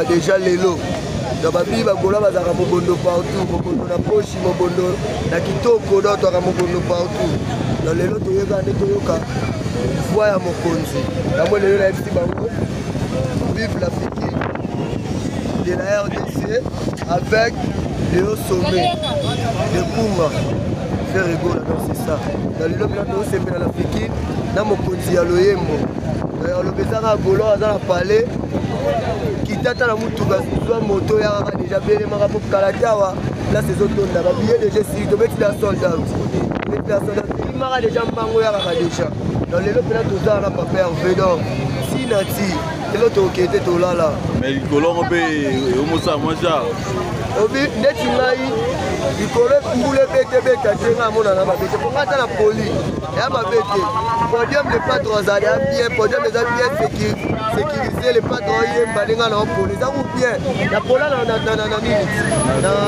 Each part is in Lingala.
déjà lelo dans babi bagola bazaka mobondo partout mobondo na poche mobondo na kitoko d'autres ka mobondo partout dans lelo toyeka nde toyoka voix ya mokonzi yango lelo na fiti bango vive la fiki de la RDC avec Léo Sommet de Kouma faire rigoler c'est ça dans lelo bila to sepe na la fiki na mokonzi ya loyembo le bezanga golo azana palais kitata na mutuka soit moto ya kaka déjà bien maka pour kalatawa là c'est autonda ba billet déjà si to beti la soldat beti la soldat il maka déjà mbango ya kaka déjà dans les lopena tout ça na papa Hervé donc si nati l'autre qui était tout là mais le colon be homo ça moi ça obi neti ngai likolo mbule bete beta tenga mona na mabete pour ngata na poli ya mabete podium le patron za bien podium les bien sécuriser les patrons yemba ninga na poli za ou bien la pola na nini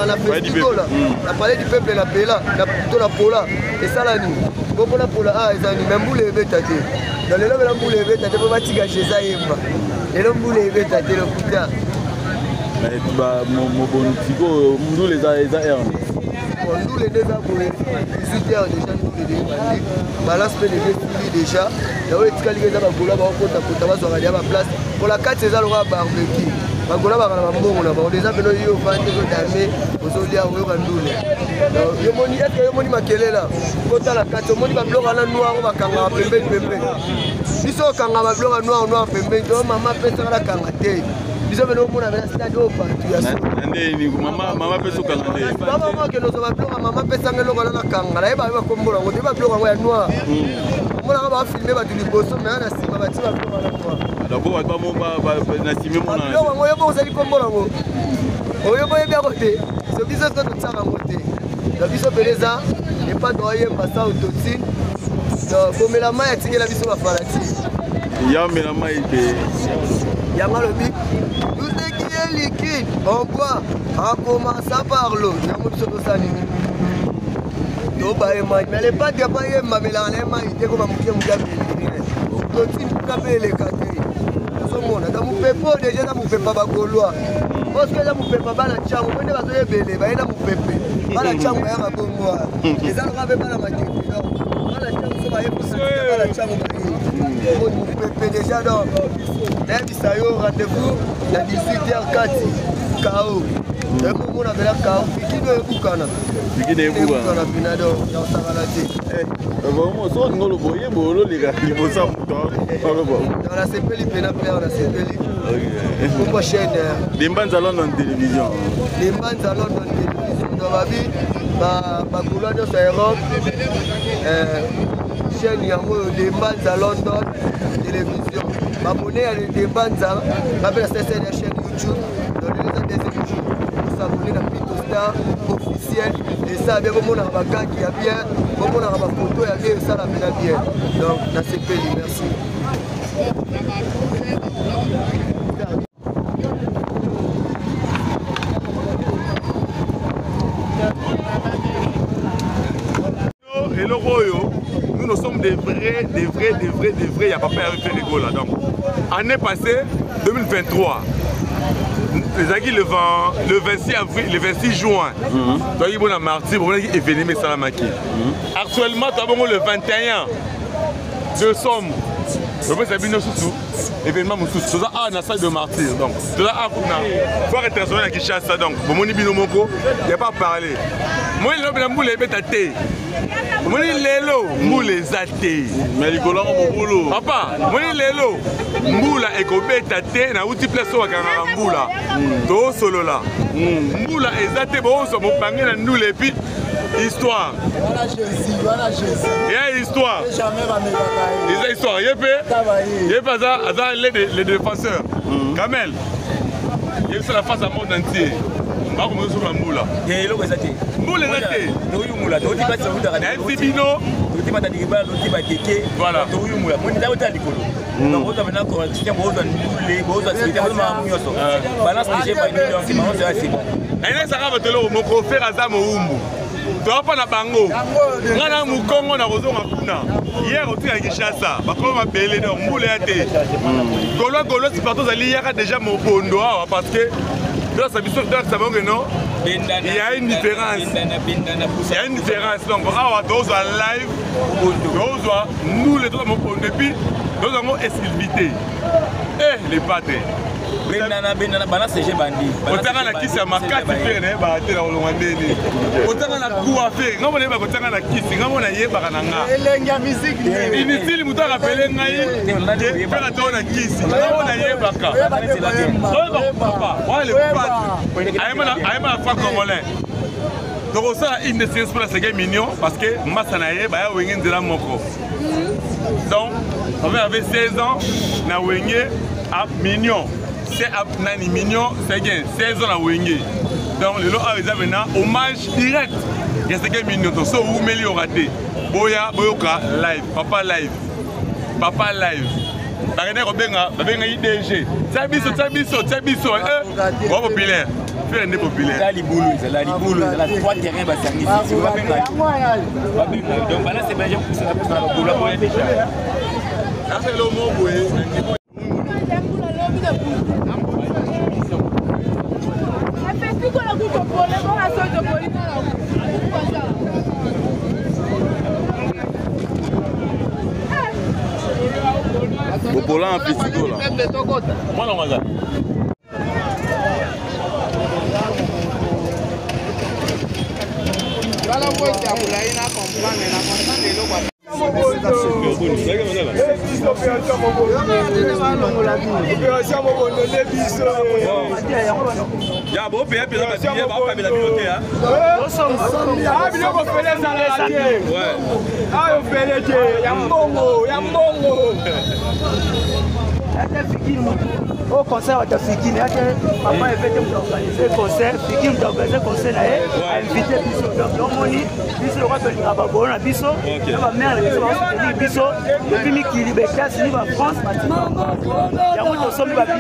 na festival là la palais du peuple la pela na to la pola et ça la ni bon la pola ah ezani mbule beta te dans le lobe la mbule beta te pour batika chez ça yemba et le mbule beta te le putain mais bah mon bon tigo nous les a nous les deux ans pour 18 heures déjà nous les deux balance peut les déjà là où est-ce qu'il y a bagola ba kota kota ba zwa ya ba place pour la 4 c'est ça le barbecue bagola ba kana mbongo na ba déjà beno yo fande ko dame ozolia oyo kandule yo moni est yo moni makelela kota la 4 moni ba bloka na noir ba kanga pembe biso kanga ba bloka noir pembe to mama pesa la kanga te biso beno mona na stade opa tu ya ndeni mama pesa kanga te mama ke no ba bloka mama pesa ngelo na kanga la ba kombola ngo te ba bloka ngo ya noir mona ba filmer ba tuli boso mais na sima ba ti ba bloka na noir d'abord ba mo ba na sima mona bloka ngo yo bo sali kombola ngo oyo boye bien côté ce biso to tsaka ngo te la biso beleza et pas droyer passa autotine donc mais la main atingela biso ba farati ya mais la main be ya ngalobi tout ce qui est liquide on boit en commençant par l'eau ya mo biso to sani to ba e mai mais les pas de pas e ma mela na mai te ko ba mukie mugabe to tin kabele kate so mona da mu pepo déjà da mu pepa ba golwa parce que da mu pepa ba na chango mwende ba zo ebele ba ina mu pepe ba na chango ya ba bongo les alga be ba na matete ba na chango so ba e ba na chango ba mu pepe déjà donc là yo rendez-vous à 18h04 KO le moment on avait la KO qui doit bukana bukana pinado ya sagalati vraiment so ngolo boye bolo liga libosa muto dans la CPL pena pena la CPL pour chaîne les Mbanza London télévision dans ma vie ba couleur de Europe chaîne yango les Mbanza London télévision abonné à des Mbanza avec la chaîne YouTube dans les deuxième jour pour s'abonner à Pito Star officiel et ça bien comme on a ba gars qui a bien comme on a ba photo ya bien ça la bien donc na CPL merci. Et le Royo, nous sommes des vrais, il n'y a pas peur de faire rigolo là. Donc, année passée, 2023, les aguilles le 26 avril, le 26 juin, tu as eu bon à martyr, on a événement Salamaki. Actuellement, tu as le 21 décembre. Je vais vous dire événement Moussous. C'est ça, la salle de martyr. Donc, c'est là, il faut arrêter de faire Kinshasa. Donc, pour mon bino moko, il n'y a pas à parler. Moi, je vais vous dire Moni lelo mbula ezate. Mais likolo mo boulot. Papa, moni lelo mbula ekobeta te na uti place wa kanga mbula. To solo là. Mbula ezate bo so mo bangi na ndule puis histoire. Voilà Jésus. Il y a histoire. Jamais va me batailler. Il y a histoire. Il y a les défenseurs. Kamel. Il y a la face à monde entier. On va commencer sur la moula. Moula ezate. Voilà. Tu vas pas na bango. Ngana mukongo na rozonga kuna. Hier au tia Kinshasa, bakoma belé donc moule ate. Golo si partout ali yaka déjà mon bondo parce que dans sa mission dans sa bango non. Il y a une différence. Il y a une différence donc awa dozo live. Dozo nous les deux mon bondo depuis dozo ngo exclusivité. Les pâtes. Benana bana CG bandi. Otanga na kisi ya makati pe na ba te na olonga ndeni. Otanga na kuwa fe, ngamo ne ba otanga na kisi, ngamo na yeba kana nga. Elenga musique. Inutile muto rappeler ngai. Fera to na kisi, ngamo na yeba ka. Papa, wala le pâte. Ayema fa congolais. Donc ça une séance pour la série mignon parce que massa na yeba ya wenge ndela moko. Donc on avait 16 ans na wenge à mignon. C'est Nani Mignon, c'est 16 ans à Wenge. Donc, le lot a maintenant hommage direct. Il y a 5 millions de choses où Méli aura été. Boya, Boyoka, live, papa live. Papa live. Barene Robenga, Babenga IDG. Tchabiso, Bon populaire. Faire un populaire. Là, les boulots, là, 3 terrains, bah, c'est donc, là, c'est bien, c'est la boule, déjà. Là, c'est le mot, oui. Bobola en festigo là. Moi non, moi. Au concert de Fiki, papa est venu organiser concert, Fiki m'a organisé concert là, a invité Bisso. Donc on dit, Bisso va venir à Babon, à Bisso, ma mère est Bisso, depuis Miki Libertas, il va en France, il y a beaucoup de sommes va bien.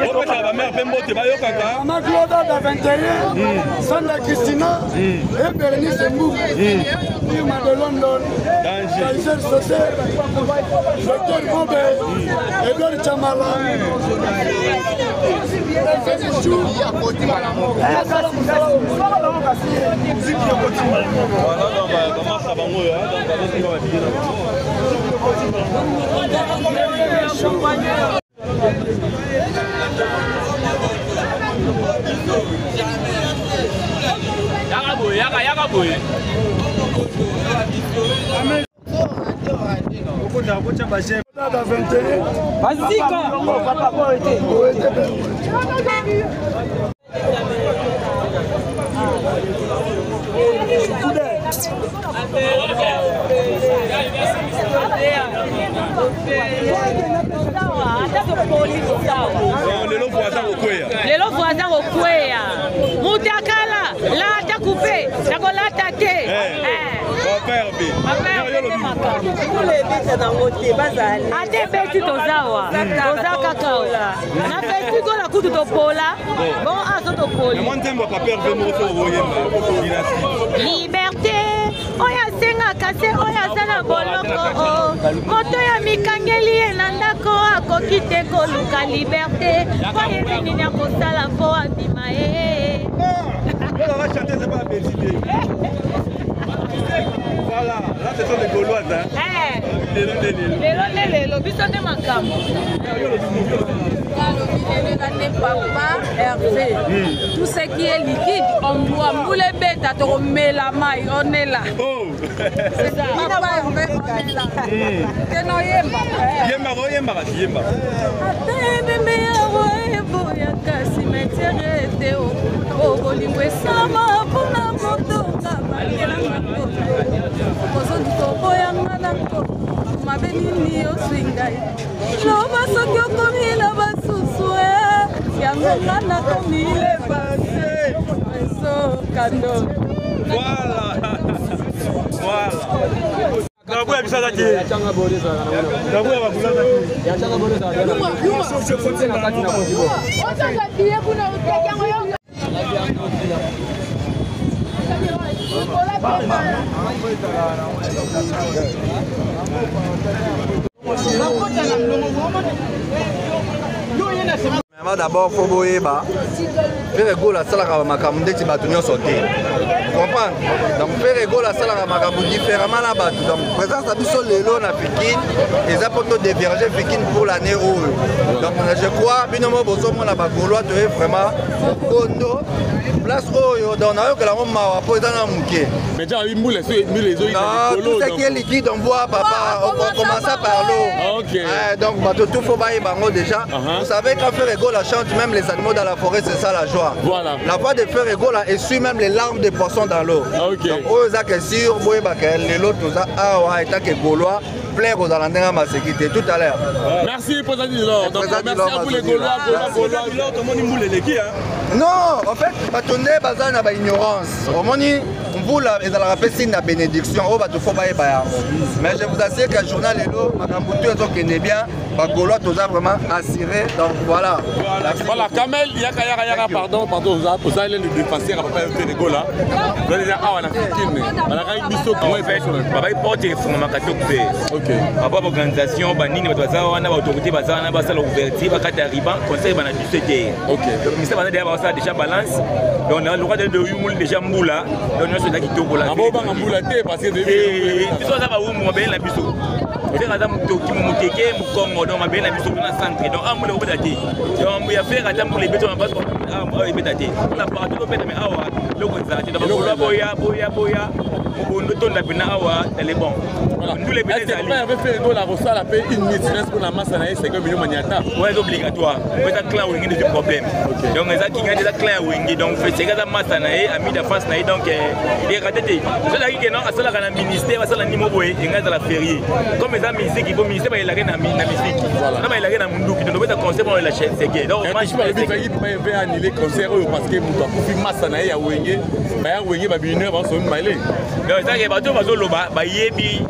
Maman Claude à 21, Sandra Christina, et Bernice Mbou, Irma de London, Kaiser Sosé, Dr Bobe, Edouard Chamala. Lelo voisin au Kouya. Moutakala, là t'as coupé, t'as collaté. Ate beti tozawa, toza kakao. Na beti go la kutu topola. Bon aso topoli. Liberté. Oya senga kase oya sana boloko. Moto ya mikangeli enandako akoki te koluka liberté. Oye nini ya kosala po abima e. Voilà, là ce sont les Gauloises. Lelo, biso nde makambo. Papa Hervé, tout ce qui est liquide, on doit mouler bête, on met la maille, on est là. Oh, c'est ça. Papa Hervé, on est là. Que non yemba. Yemba. Atende meya boya kasi metere teo. O bolingwe sama pona motoka bandela makoto. Kozo diko boya ngalako. Mabenini oswingai. Loba soki okomila basusu yango ngana komile pase. Eso kando. voilà. Nabu ya bisala ki. Nabu ya babula ki. Ya changa bore sa. Yuma so fote na kati na konjibo. Otanga tie kuna utekango yo. D'abord, il faut boyeba. Faire égaux la salle à Makamou, des bâtonnets sautés. Comprendre? Donc, faire égaux la salle à Makamou différemment là-bas. Donc, présence à Bissol Lélo, na Pikine, et ça pour nous déverger Pikine pour l'année où. Donc, je crois, binomo bosomo na bagolois, tu es vraiment condo. Place où on a eu que la maman pour dans la mouquet. Mais déjà, il moule les eaux. Non, tout ce qui est liquide, on voit, papa, on commence par l'eau. Ok. Donc, tout faut bailler bango déjà. Vous savez, quand faire égaux la chante, même les animaux dans la forêt, c'est ça la joie. Voilà. La voix de faire égaux là, essuie même les larmes des poissons dans l'eau. Ok. Donc, eux, ça que sûr, boye bakel, les lots, tout ça, ah ouais, tant que Gaulois, plaire aux Alandais à ma sécurité tout à l'heure. Merci, Président Dilor. Donc, merci à vous les Gaulois, Gaulois. Tout le monde moule les qui, hein? Non, en fait, attendez, bazar n'a pas ignorance. Au moins, vous là, ils ont rappelé signe de bénédiction. Oh, bah, tout faut pas y aller. Mais je vous assure qu'un journal est là, ma campouture, ils sont bien. Bah, Gaulois, tout ça vraiment assuré. Donc voilà. Voilà, Kamel, Yaka, pardon, vous allez le dépasser, on va pas faire les Gaulois. Vous allez dire, ah, on a fait une film. On a fait une mission. En fait, on va y porter fondement catégorie. Ok. Après l'organisation, banni, on a l'autorité, on a l'ouverture, on a arrivé, conseil, on a du CT. Ok. Le ministère va déjà balance. Donc on a le droit de humour déjà moula. Donc on a qui tourne la. On va moula parce que depuis. Ils sont là où on va bien la biso. Et là on toki mon teke, mon Congo, donc on va bien la biso dans le centre. Donc on va le bétater. Donc on va faire à temps pour les bétons, on va pas on va bétater. On a pas de bétater mais awa. Le conseil. Donc on va boya. On ne tourne pas na awa, elle est bon. Voilà. Nous les bétater. On va faire go la rosa la paix une maintenance pour la masse na 50 millions maniata. Ouais, c'est obligatoire. On va être clair où il y a des problèmes. Donc les gens qui gagnent des clairs où il y a donc fait c'est que ça masse na ami de France na donc il est raté. C'est là que non, à cela quand le ministère, à cela niveau boy, il y a la ferie. Comme les amis ici qui vont ministère il a rien na musique. Non mais il a rien na mundu qui doit être conseil pour la chaîne c'est que donc moi je vais faire annuler concert parce que mutu akufi masse na ya wenge ba wenge ba bineur ba so malé. Donc ça que bato bazo loba ba yebi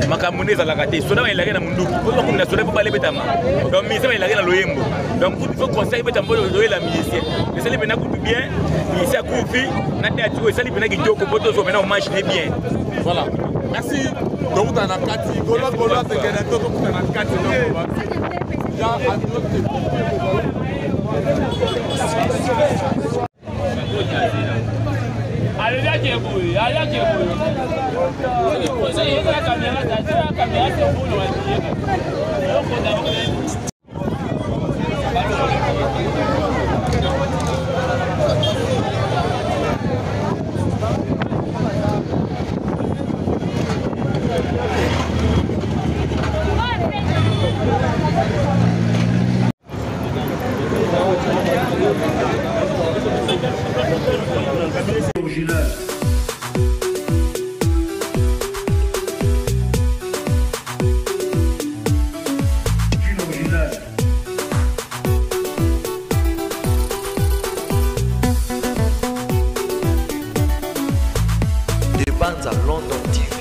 makamune za la raté. Soda il a rien na mundu. Pour qu'on na soda pour pas les betama. Donc ministère il a rien na loyembo. Donc il faut conseil betam pour jouer la musicien. Mais ça les bena coupe bien. Ici à Koufi, Nadia ça les bena qui joko poto so maintenant on marche bien. Voilà. Merci. Donc dans la carte, Gaulois c'est que donc dans la carte allez là qui bouille, allez là qui bouille. C'est la caméra, c'est bon London TV.